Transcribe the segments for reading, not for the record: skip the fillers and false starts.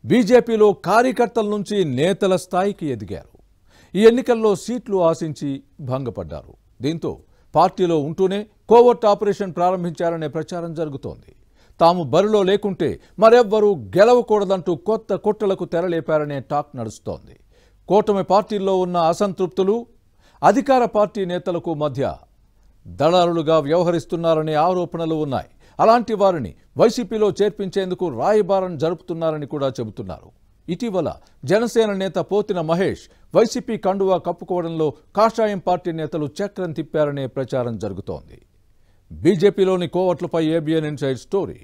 బీజేపీలో కార్యకర్తల నుంచి నేతల స్థాయికి ఎదిగారు. ఈ ఎన్నికల్లో సీట్లు ఆశించి భంగపడ్డారు. దీంతో పార్టీలో ఉంటూనే కోవర్ట్ ఆపరేషన్ ప్రారంభించారనే ప్రచారం జరుగుతోంది. తాము బరిలో లేకుంటే మరెవ్వరూ గెలవకూడదంటూ కొత్త కుట్రలకు తెరలేపారనే టాక్ నడుస్తోంది. కూటమి పార్టీల్లో ఉన్న అసంతృప్తులు అధికార పార్టీ నేతలకు మధ్య దళారులుగా వ్యవహరిస్తున్నారనే ఆరోపణలు ఉన్నాయి. అలాంటి వారిని వైసీపీలో చేర్పించేందుకు రాయబారం జరుపుతున్నారని కూడా చెబుతున్నారు. ఇటీవల జనసేన నేత పోతిన మహేష్ వైసీపీ కండువా కప్పుకోవడంలో కాషాయం పార్టీ నేతలు చక్రం తిప్పారనే ప్రచారం జరుగుతోంది. బీజేపీలోని కోవట్లపై ఏబిఎన్ ఇన్సైడ్ స్టోరీ.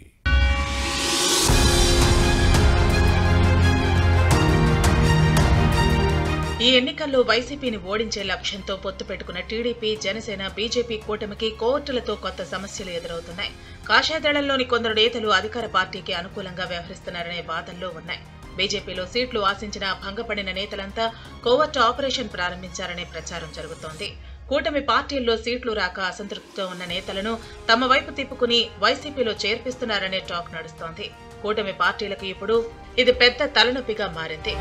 ఈ ఎన్నికల్లో వైసీపీని ఓడించే లక్ష్యంతో పొత్తు పెట్టుకున్న టీడీపీ, జనసేన, బీజేపీ కూటమికి కోర్టులతో కొత్త సమస్యలు ఎదురవుతున్నాయి. కాషాయదళంలోని కొందరు నేతలు అధికార పార్టీకి అనుకూలంగా వ్యవహరిస్తున్నారనే వాదనలు ఉన్నాయి. బీజేపీలో సీట్లు ఆశించిన భంగపడిన నేతలంతా కోవర్ట్ ఆపరేషన్ ప్రారంభించారనే ప్రచారం జరుగుతోంది. కూటమి పార్టీల్లో సీట్లు రాక అసంతృప్తితో ఉన్న నేతలను తమ వైపు తిప్పుకుని వైసీపీలో చేర్పిస్తున్నారనే టాక్ నడుస్తోంది. కూటమి పార్టీలకు ఇప్పుడు ఇది పెద్ద తలనొప్పిగా మారింది.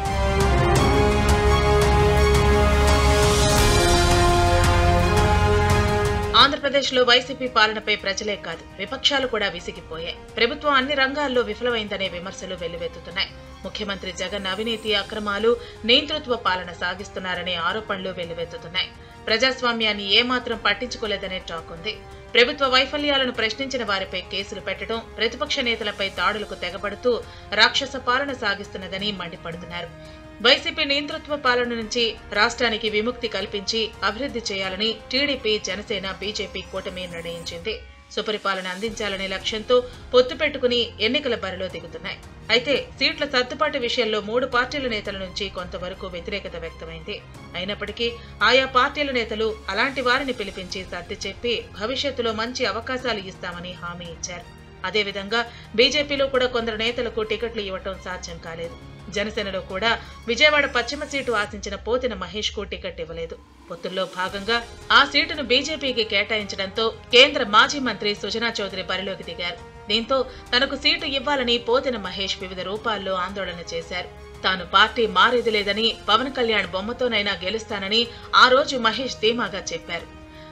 ఆంధ్రప్రదేశ్లో వైసీపీ పాలనపై ప్రజలే కాదు, విపక్షాలు కూడా విసిగిపోయాయి. ప్రభుత్వం అన్ని రంగాల్లో విఫలమైందనే విమర్శలు వెల్లువెత్తుతున్నాయి. ముఖ్యమంత్రి జగన్ అవినీతి, అక్రమాలు, నియంతృత్వ పాలన సాగిస్తున్నారనే ఆరోపణలు వెల్లువెత్తుతున్నాయి. ప్రజాస్వామ్యాన్ని ఏమాత్రం పట్టించుకోలేదనే టాక్ ఉంది. ప్రభుత్వ వైఫల్యాలను ప్రశ్నించిన వారిపై కేసులు పెట్టడం, ప్రతిపక్ష నేతలపై దాడులకు తెగబడుతూ రాక్షస పాలన సాగిస్తున్నదని మండిపడుతున్నారు. వైసీపీ నియంతృత్వ పాలన నుంచి రాష్ట్రానికి విముక్తి కల్పించి అభివృద్ధి చేయాలని టీడీపీ, జనసేన, బీజేపీ కూటమి నిర్ణయించింది. సుపరిపాలన అందించాలనే లక్ష్యంతో పొత్తు పెట్టుకుని ఎన్నికల బరిలో దిగుతున్నాయి. అయితే సీట్ల సర్దుబాటు విషయంలో మూడు పార్టీల నేతల నుంచి కొంతవరకు వ్యతిరేకత వ్యక్తమైంది. అయినప్పటికీ ఆయా పార్టీల నేతలు అలాంటి వారిని పిలిపించి సర్ది చెప్పి భవిష్యత్తులో మంచి అవకాశాలు ఇస్తామని హామీ ఇచ్చారు. అదేవిధంగా బీజేపీలో కూడా కొందరు నేతలకు టికెట్లు ఇవ్వటం సాధ్యం కాలేదు. జనసేనలో కూడా విజయవాడ పశ్చిమ సీటు ఆశించిన పోతిన మహేష్ కు టికెట్ ఇవ్వలేదు. పొత్తుల్లో భాగంగా ఆ సీటును బీజేపీకి కేటాయించడంతో కేంద్ర మాజీ మంత్రి సుజనా చౌదరి బరిలోకి దిగారు. దీంతో తనకు సీటు ఇవ్వాలని పోతిన మహేష్ వివిధ రూపాల్లో ఆందోళన చేశారు. తాను పార్టీ మారేది లేదని, పవన్ కళ్యాణ్ బొమ్మతోనైనా గెలుస్తానని ఆ రోజు మహేష్ ధీమాగా చెప్పారు.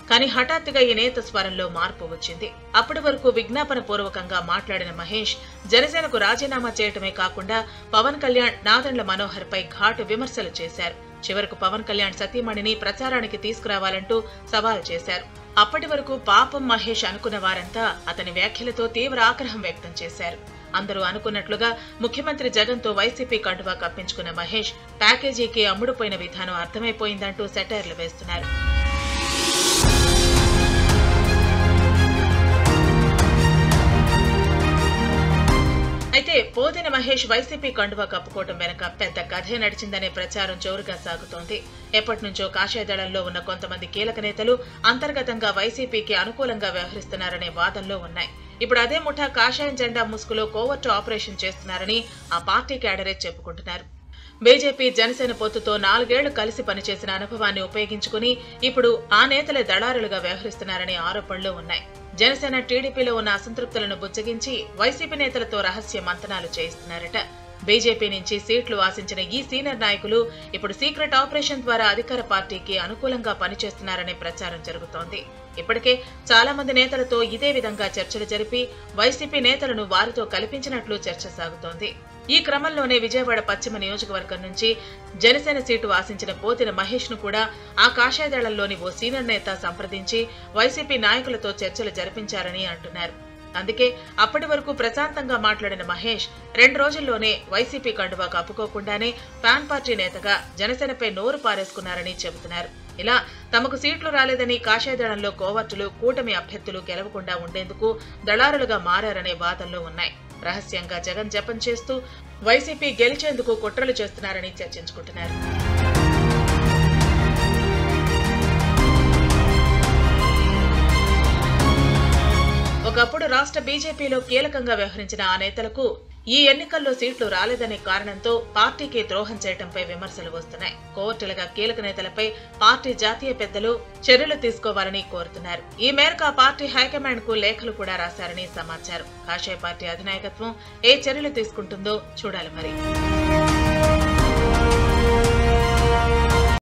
కానీ హఠాత్తుగా ఈ నేత స్వరంలో మార్పు వచ్చింది. అప్పటి వరకు విజ్ఞాపన పూర్వకంగా మాట్లాడిన మహేష్ జనసేనకు రాజీనామా చేయటమే కాకుండా పవన్ కళ్యాణ్, నాదెండ్ల మనోహర్ పై ఘాటు విమర్శలు చేశారు. చివరకు పవన్ కళ్యాణ్ సతీమణిని ప్రచారానికి తీసుకురావాలంటూ సవాల్ చేశారు. అప్పటి వరకు పాపం మహేష్ అనుకున్న వారంతా అతని వ్యాఖ్యలతో తీవ్ర ఆగ్రహం వ్యక్తం చేశారు. అందరూ అనుకున్నట్లుగా ముఖ్యమంత్రి జగన్ తో వైసీపీ కండువా కప్పించుకున్న మహేష్ ప్యాకేజీకి అమ్ముడుపోయిన విధానం అర్థమైపోయిందంటూ సెటైర్లు వేస్తున్నారు. అయితే పోతిన మహేష్ వైసీపీ కండువా కప్పుకోవటం వెనక పెద్ద కథే నడిచిందనే ప్రచారం జోరుగా సాగుతోంది. ఎప్పటినుంచో కాషాయదళంలో ఉన్న కొంతమంది కీలక నేతలు అంతర్గతంగా వైసీపీకి అనుకూలంగా వ్యవహరిస్తున్నారనే వాదనలో ఉన్నాయి. ఇప్పుడు అదే ముఠా కాషాయం జెండా ముసుగులో కోవర్ట్ ఆపరేషన్ చేస్తున్నారని ఆ పార్టీ క్యాడరే చెప్పుకుంటున్నారు. బీజేపీ, జనసేన పొత్తుతో 4 ఏళ్లు కలిసి పనిచేసిన అనుభవాన్ని ఉపయోగించుకుని ఇప్పుడు ఆ నేతలే దళారులుగా వ్యవహరిస్తున్నారనే ఆరోపణలు ఉన్నాయి. జనసేన, టీడీపీలో ఉన్న అసంతృప్తులను బుజ్జగించి వైసీపీ నేతలతో రహస్య మంతనాలు చేయిస్తున్నారట. బీజేపీ నుంచి సీట్లు ఆశించిన ఈ సీనియర్ నాయకులు ఇప్పుడు సీక్రెట్ ఆపరేషన్ ద్వారా అధికార పార్టీకి అనుకూలంగా పనిచేస్తున్నారనే ప్రచారం జరుగుతోంది. ఇప్పటికే చాలా మంది నేతలతో ఇదే విధంగా చర్చలు జరిపి వైసీపీ నేతలను వారితో కల్పించినట్లు చర్చ సాగుతోంది. ఈ క్రమంలోనే విజయవాడ పశ్చిమ నియోజకవర్గం నుంచి జనసేన సీటు ఆశించిన పోతిన మహేష్ ను కూడా ఆ కాషాయదళంలోని ఓ సీనియర్ నేత సంప్రదించి వైసీపీ నాయకులతో చర్చలు జరిపించారని అంటున్నారు. అందుకే అప్పటి వరకు ప్రశాంతంగా మాట్లాడిన మహేష్ 2 రోజుల్లోనే వైసీపీ కండువా కప్పుకోకుండానే ఫ్యాన్ పార్టీ నేతగా జనసేనపై నోరు పారేసుకున్నారని చెబుతున్నారు. ఇలా తమకు సీట్లు రాలేదని కాషాయదళంలో కోవర్టులు, కూటమి అభ్యర్థులు గెలవకుండా ఉండేందుకు దళారులుగా మారారనే వాదనలు ఉన్నాయి. రహస్యంగా జగన్ జపం చేస్తూ వైసీపీ గెలిచేందుకు కుట్రలు చేస్తున్నారని చర్చించుకుంటున్నారు. ఒకప్పుడు రాష్ట్ర బీజేపీలో కీలకంగా వ్యవహరించిన ఆ నేతలకు ఈ ఎన్నికల్లో సీట్లు రాలేదనే కారణంతో పార్టీకి ద్రోహం చేయడంపై విమర్శలు వస్తున్నాయి. కోవర్టులుగా కీలక నేతలపై పార్టీ జాతీయ పెద్దలు చర్యలు తీసుకోవాలని కోరుతున్నారు. ఈ మేరకు ఆ పార్టీ హైకమాండ్ కు లేఖలు కూడా రాశారని సమాచారం. కాషాయ పార్టీ అధినాయకత్వం ఏ చర్యలు తీసుకుంటుందో చూడాలి మరి.